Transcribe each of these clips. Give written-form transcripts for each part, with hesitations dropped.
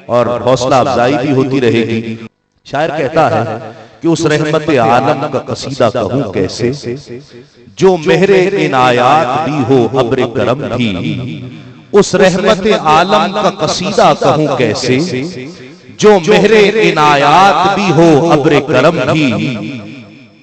और हौसला अफजाई भी होती रहेगी। शायर कहता है कि उस रहमत आलम का कसीदा कहूं कैसे, जो मेहरे इनायात भी हो अब्र करम भी। उस रहमत आलम का कसीदा कहूं कैसे, जो मेहरे इनायात भी हो अब्र करम भी।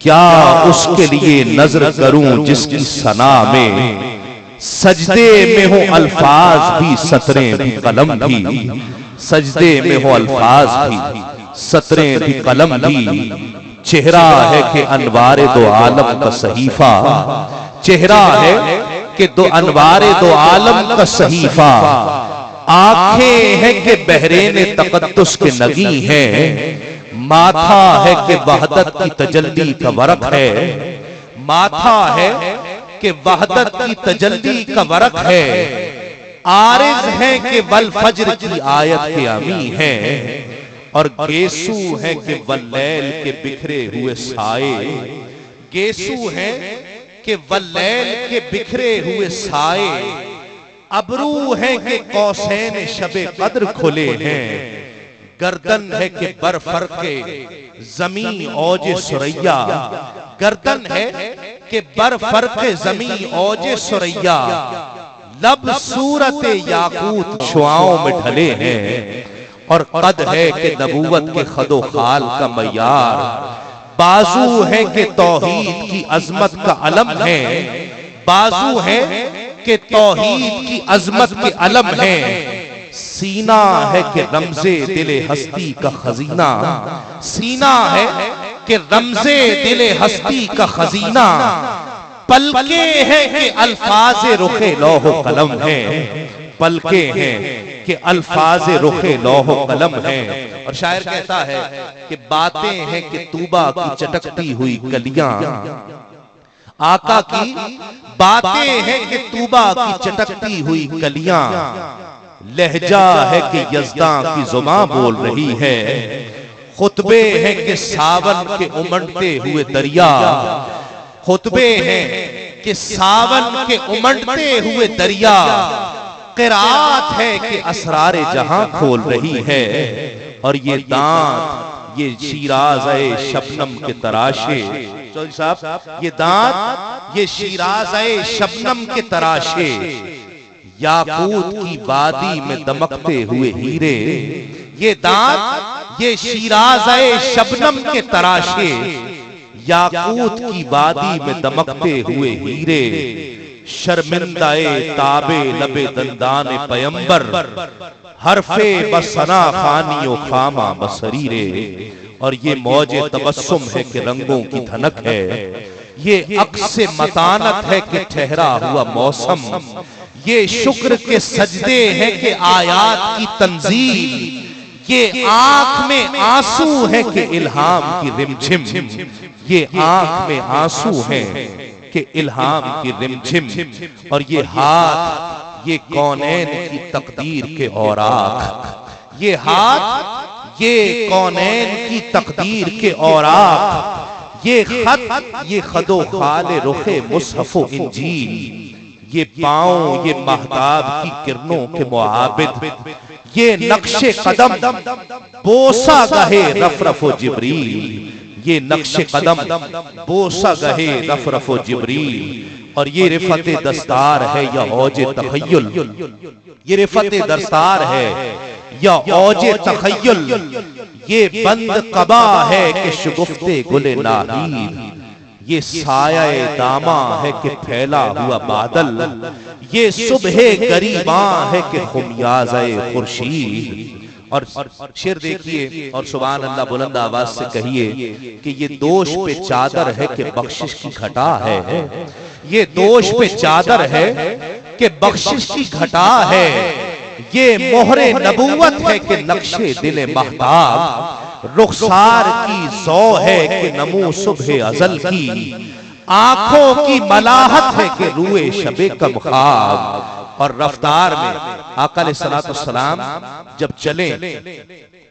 क्या उसके लिए नजर करूं जिसकी सना में, सजदे में हो अल्फाज भी सतरें भी कलम भी। सजदे में हो अल्फाज भी सतरें भी कलम भी। चेहरा है कि अनवारे दो आलम का सहीफा, चेहरा है कि दो अनवारे दो आलम का सहीफा। आंखें हैं कि बहरेन तकद्दुस के नगी हैं, माथा है कि वहदत की तजल्ली का वरक है। माथा है कि वहदत की तजल्ली का वरक है। आरिज है कि वल फज्र की आयत के अमी है। और गेसू है कि वल्लैल के बिखरे हुए साए। गेसू है कि वल्लैल के बिखरे हुए साए। अबरू है कि कौसैन शबे कद्र खुले हैं। गर्दन है कि बरफर के जमी औज सुरैया। गर्दन है कि बरफर के जमी औज सुरैया। लब सूरत याकूत शुआओं में ढले हैं। और कद है कि नबूवत के खदो खाल का मयार। बाजू है कि तौहीद की अजमत का अलम है। बाजू है कि तौहीद की अजमत के अलम है। सीना है कि रमजे दिले हस्ती का खजीना। सीना है कि रमजे दिले हस्ती का खजीना। पलके हैं कि अल्फाज रुखे लौह कलम है। पलके हैं कि अल्फाज रुखे लौह कलम है। और शायर कहता है कि बातें हैं कि तूबा की चटकती हुई कलियां। आका की बातें हैं कि तूबा की चटकती हुई कलियां। लहजा है कि यज़दां की जुबां बोल रही है। खुतबे हैं कि सावन के उमड़ते हुए दरिया। खुतबे हैं कि सावन के उमड़ते हुए दरिया। क़िराअत है कि असरारे जहां खोल रही है। और ये दांत ये शीराज़े शबनम के तराशे। चौधरी साहब, ये दांत ये शीराज़े शबनम के तराशे। याकूत की वादी में दमकते हुए हीरे। ये दांत ये शीराज़े शबनम के तराशे। याकूत की वादी में दमकते हुए हीरे। शर्मिंदाए ताबे लबे दंदाने पयंबर। हरफे बसना खानियो खामा बसरीरे। और ये मौजे तबस्सुम है कि रंगों की धनक है। ये अक्स मतानत है कि ठहरा हुआ मौसम। ये शुक्र के सजदे हैं कि आयात की तंजील। ये आंख में आंसू है कि इल्हाम की रिमझिम। ये आंख में आंसू है कि इल्हाम की रिमझिम। और ये हाथ ये कौनैन की तकदीर के औराक। ये हाथ ये कौनैन की तकदीर के औराक। ये खत ये खदो खाले रुखे मुसहफ़ो इंजील। ये पाँव ये महताब की किरणों के मुआबिद। ये नक्शे कदम बोसा गहे रफरफो जिब्रील। ये नक्शे कदम बोसा गहे रफरफो जिब्रील। और ये रिफते दस्तार है या औजे तखय्युल। ये रिफते दस्तार है या औजे तखय्युल। ये बंद कबा है कि शुगुफ्ते गुले नाहीर। ये साया दामा है कि फैला हुआ बादल। ये सुबह गरीबा है कि खुमियाज़े खुर्शीद। और शेर देखिए और सुभान अल्लाह बुलंद आवाज से कहिए कि ये दोष पे चादर है कि बख्शिश की घटा है। ये दोष पे चादर है कि बख्शिश की घटा है। ये मोहरे नबूवत है कि नक्शे दिले महताब। रुखसार की सौ है कि नमू सुबह अजल की। आंखों की मलाहत है कि रुए शबे कम ख्वाब। और रफ्तार में आका अलैहिस्सलाम जब चले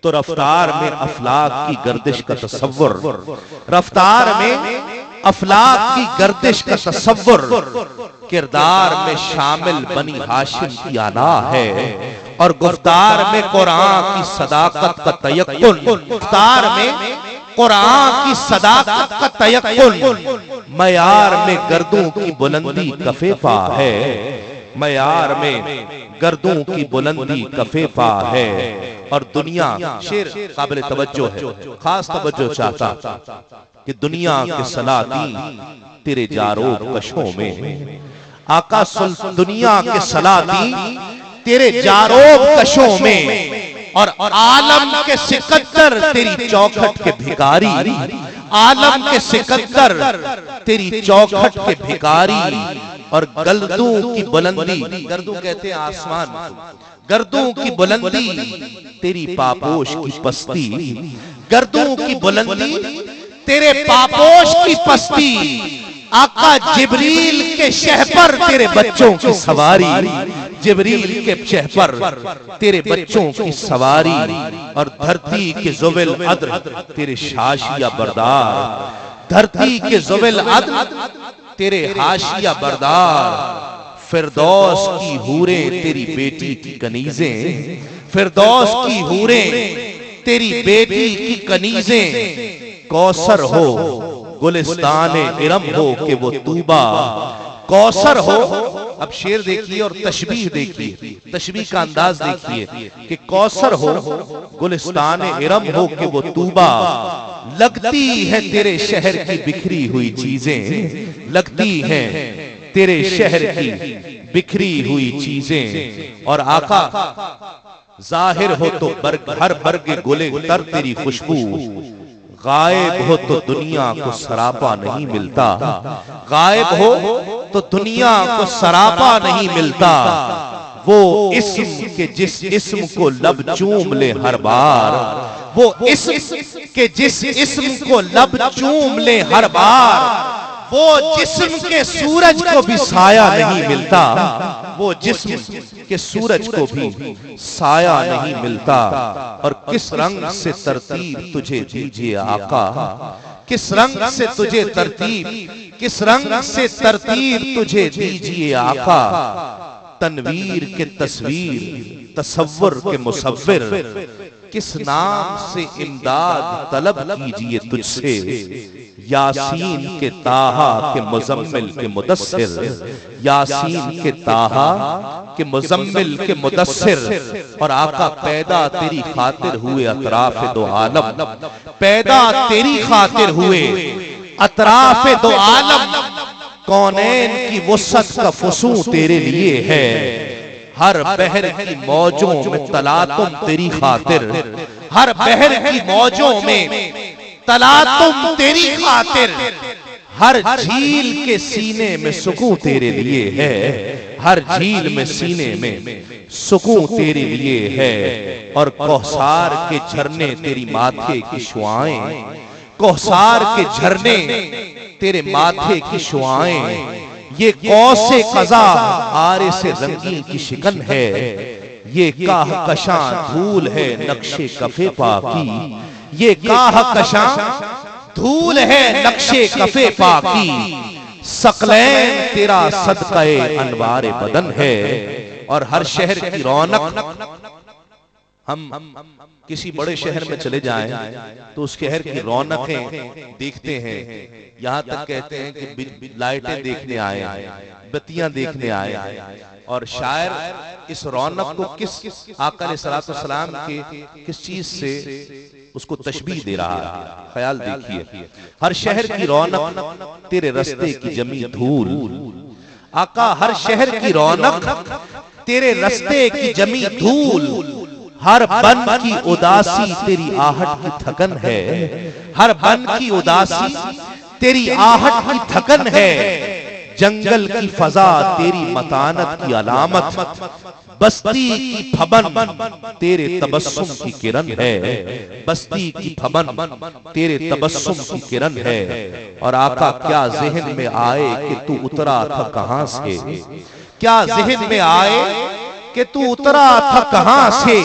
तो रफ्तार में अफलाक की गर्दिश का तसव्वुर। रफ्तार में अफलाक की गर्दिश का तसव्वुर। किरदार में शामिल बनी हाशिम की आला है। और गुफ्तार में कुरान की सदाकत का तयक्कुन, गुफ्तार में कुरान की सदाकत का तयक्कुन, मयार में गर्दों की बुलंदी कफेफा है, मयार में गर्दों की बुलंदी कफेफा है। और दुनिया, शेर काबिल तवज्जो है, खास तवज्जो चाहता कि दुनिया के सलाती तेरे जारोब कशों में, आका दुनिया के सलाती तेरे जारोब कशों में, और आलम के सिकंदर तेरी चौखट के भिखारी, आलम के सिकंदर तेरी चौखट के भिखारी। और गर्दों की बुलंदी, गर्दों कहते हैं आसमान, गर्दों की बुलंदी तेरी पापोश की पस्ती, गर्दों की बुलंदी तेरे पापोश की पस्ती। आका जिब्रील के शहपर तेरे बच्चों की सवारी, जिब्रील के शहपर तेरे बच्चों की सवारी। और धरती के जुबिल अद्र तेरे हाशिया बरदार, धरती के जुबिल अद्र तेरे हाशिया बरदार। फिरदौस की हूरें तेरी बेटी की कनीजें, फिरदौस की हूरें तेरी बेटी की कनीजें। कौसर हो गुलिस्तान इरम हो कि वो तूबा, कौसर हो। अब शेर देखिए और तशबीह देखिए, तशबीह का अंदाज देखिए कि कौसर हो गुलिस्तान इरम हो कि वो तूबा। लगती है तेरे शहर की बिखरी हुई चीजें, लगती हैं तेरे शहर की बिखरी हुई चीजें। और आका जाहिर हो तो हर बरगे गुले तर तेरी खुशबू, गायब हो तो दुनिया को सरापा नहीं मिलता, गायब हो तो दुनिया को सरापा नहीं मिलता। वो इस्म के जिस इस्म को लब चूम ले हर बार, वो इस्म के जिस इस्म को लब चूम ले हर बार। वो जिस्म के सूरज को भी साया नहीं मिलता, वो जिस्म के सूरज को भी साया नहीं मिलता। और किस रंग से तरतीब तुझे दीजिए आका, किस रंग से तुझे तरतीब, किस रंग से तरतीब तुझे दीजिए आका। तनवीर के तस्वीर तसव्वुर के मुसव्विर, किस नाम से इमदाद तलब कीजिए तुझसे। यासीन के ताहा के मुजम्मिल के मुदस्सिर, यासीन के ताहा के मुजम्मिल के मुदस्सिर। और आका पैदा तेरी खातिर हुए अतराफ दो आलम, पैदा तेरी खातिर हुए अतराफ दो आलम। कौनैन की वुसअत का फुसू तेरे लिए है, हर बहर की मौजों में तलातुम तेरी खातिर, हर बहर की मौजों में तलातुम तेरी खातिर। हर झील के सीने में सुकून तेरे लिए है, हर झील में सीने में सुकून तेरे लिए है। और कौसार के झरने तेरी माथे की शुआएं, कौसार के झरने तेरे माथे की शुआएं। ये कौसे कज़ा आरे से रंगी की शिकन है, ये काह कशां धूल है नक्शे कफे पाकी, ये काह कशां धूल है नक्शे कफे पाकी। सकलैन तेरा सदक़े अनवारे बदन है। और हर शहर की रौनक, हम किसी बड़े शहर में चले जाएं तो उस शहर की रौनकें देखते हैं, यहाँ तक कहते हैं कि लाइटें देखने आए, बत्तियां देखने आए। और शायर इस रौनक को किस आका अलैहिस्सलातु वस्सलाम के किस चीज से उसको तशबीह दे रहा है, ख्याल देखिए। हर शहर की रौनक तेरे रास्ते की जमी धूल, आका हर शहर की रौनक तेरे रास्ते की जमी धूल। हर बन की उदासी तेरी आहट की थकन है, हर बन की उदासी तेरी आहट की थकन है। जंगल की फजा तेरी मतानत की अलामत, बस्ती की फबन तेरे तबस्सुम की किरण है, बस्ती की फबन तेरे तबस्सुम की किरण है। और आका क्या ज़हन में आए कि तू उतरा था कहां से, क्या ज़हन में आए कि तू उतरा था कहां से।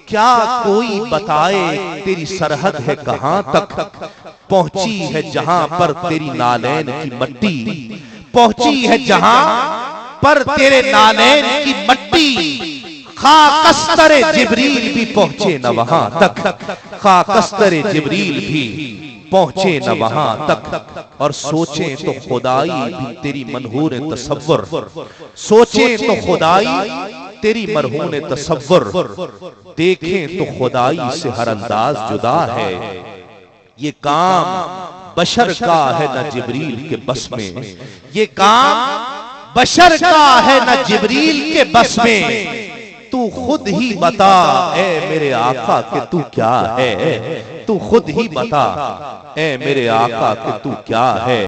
क्या कोई बताए तेरी सरहद है कहां तक, पहुंची है जहां पर तेरी नालैन की मट्टी, पहुंची है जहां पर तेरे नालैन की मट्टी। खाकस्तरे जिब्रील भी पहुंचे न वहां तक, खाकस्तरे जिब्रील भी पहुंचे न वहां तक। और सोचें तो खुदाई भी तेरी मनहूर तसव्वुर, सोचें तो खुदाई तेरी मरहून तसव्वुर, देखें तो खुदाई से हर अंदाज जुदा है। ये काम बशर का है न जिब्रील के बस में, ये काम बशर का है न जिब्रील के बस में। तू खुद ही बता ए मेरे आका कि तू क्या है, तू खुद ही बता ए मेरे आका कि तू क्या है।